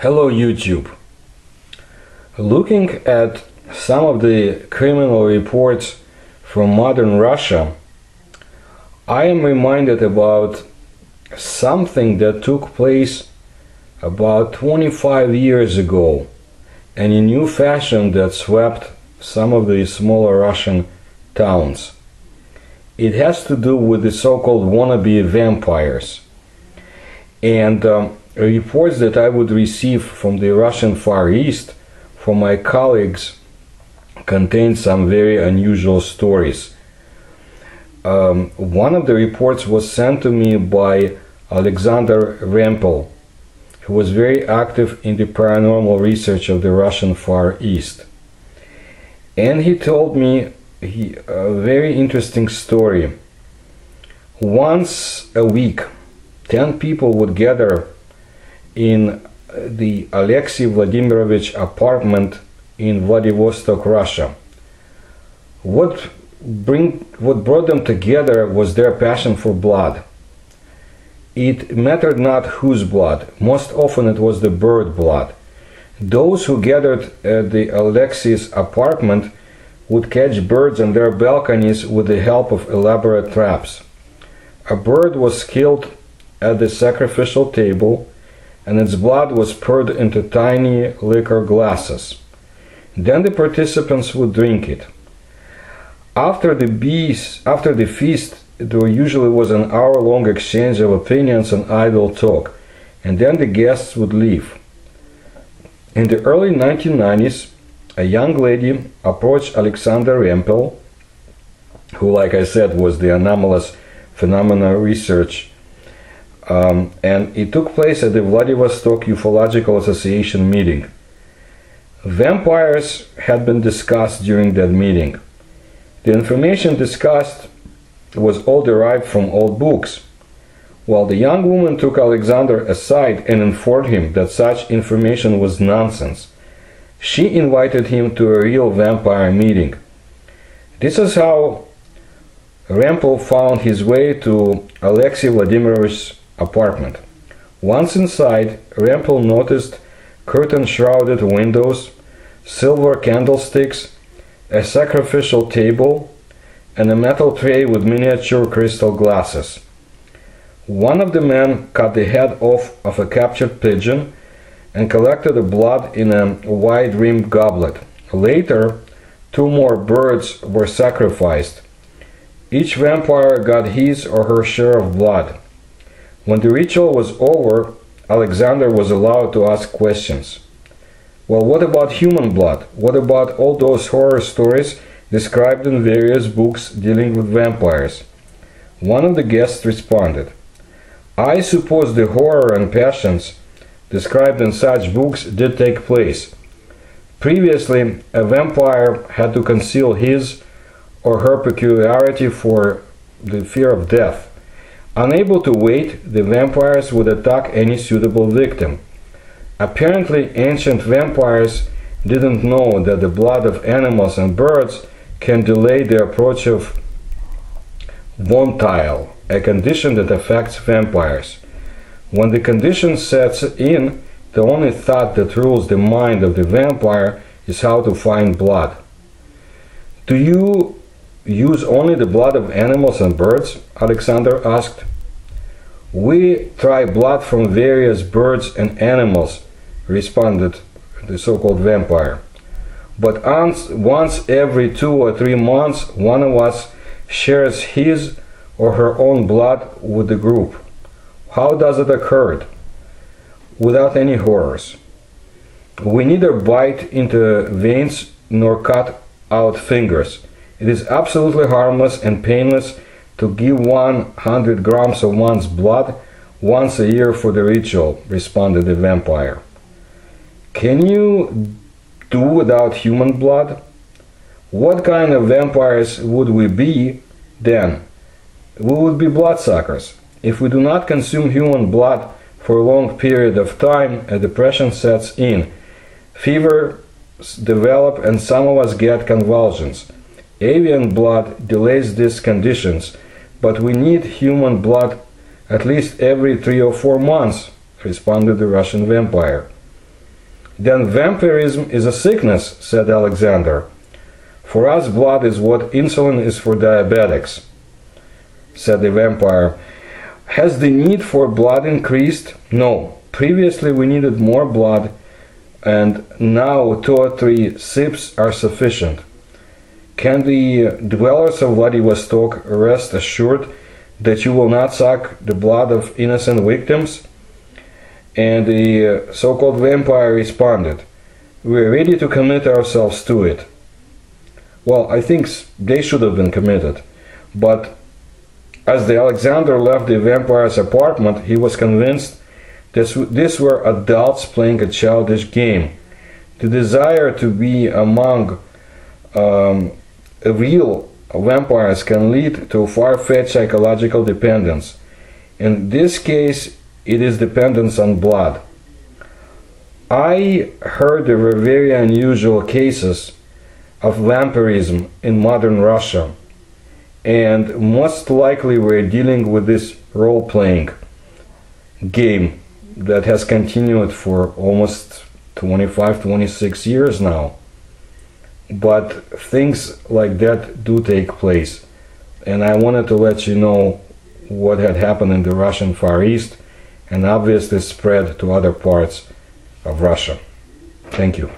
Hello YouTube. Looking at some of the criminal reports from modern Russia, I am reminded about something that took place about 25 years ago, and a new fashion that swept some of the smaller Russian towns. It has to do with the so-called wannabe vampires. And reports that I would receive from the Russian Far East from my colleagues contain some very unusual stories. One of the reports was sent to me by Alexander Rempel, who was very active in the paranormal research of the Russian Far East. And he told me a very interesting story. Once a week, 10 people would gather in the Alexei Vladimirovich apartment in Vladivostok, Russia. What brought them together was their passion for blood. It mattered not whose blood. Most often it was the bird blood. Those who gathered at the Alexei's apartment would catch birds on their balconies with the help of elaborate traps. A bird was killed at the sacrificial table, and its blood was poured into tiny liquor glasses. Then the participants would drink it. After the feast, there usually was an hour-long exchange of opinions and idle talk, and then the guests would leave. In the early 1990s, a young lady approached Alexander Rempel, who, like I said, was the anomalous phenomena research, and it took place at the Vladivostok Ufological Association meeting. Vampires had been discussed during that meeting. The information discussed was all derived from old books. While the young woman took Alexander aside and informed him that such information was nonsense, she invited him to a real vampire meeting. This is how Rempel found his way to Alexei Vladimirovich's apartment. Once inside, Rempel noticed curtain-shrouded windows, silver candlesticks, a sacrificial table, and a metal tray with miniature crystal glasses. One of the men cut the head off of a captured pigeon and collected the blood in a wide-rimmed goblet. Later, 2 more birds were sacrificed. Each vampire got his or her share of blood. When the ritual was over, Alexander was allowed to ask questions. Well, what about human blood? What about all those horror stories described in various books dealing with vampires? One of the guests responded, "I suppose the horror and passions described in such books did take place. Previously, a vampire had to conceal his or her peculiarity for the fear of death. Unable to wait, the vampires would attack any suitable victim. Apparently, ancient vampires didn't know that the blood of animals and birds can delay the approach of vontile, a condition that affects vampires. When the condition sets in, the only thought that rules the mind of the vampire is how to find blood." "Do you use only the blood of animals and birds?" Alexander asked. "We try blood from various birds and animals," responded the so-called vampire. "But once every 2 or 3 months, one of us shares his or her own blood with the group. How does it occur?" "Without any horrors. We neither bite into veins nor cut out fingers. It is absolutely harmless and painless to give 100 grams of one's blood once a year for the ritual," responded the vampire. "Can you do without human blood? What kind of vampires would we be then? We would be bloodsuckers. If we do not consume human blood for a long period of time, a depression sets in. Fevers develop and some of us get convulsions. Avian blood delays these conditions, but we need human blood at least every 3 or 4 months," responded the Russian vampire. Then vampirism is a sickness, said Alexander. For us, blood is what insulin is for diabetics, said the vampire. Has the need for blood increased? No. Previously we needed more blood, and now 2 or 3 sips are sufficient. Can the dwellers of Vladivostok rest assured that you will not suck the blood of innocent victims? And the so-called vampire responded, we are ready to commit ourselves to it. Well, I think they should have been committed, but as the Alexander left the vampire's apartment, he was convinced that these were adults playing a childish game. The desire to be among real vampires can lead to far-fetched psychological dependence. In this case, it is dependence on blood. I heard there were very unusual cases of vampirism in modern Russia, and most likely we're dealing with this role-playing game that has continued for almost 25-26 years now. But things like that do take place, and I wanted to let you know what had happened in the Russian Far East and obviously spread to other parts of Russia. Thank you.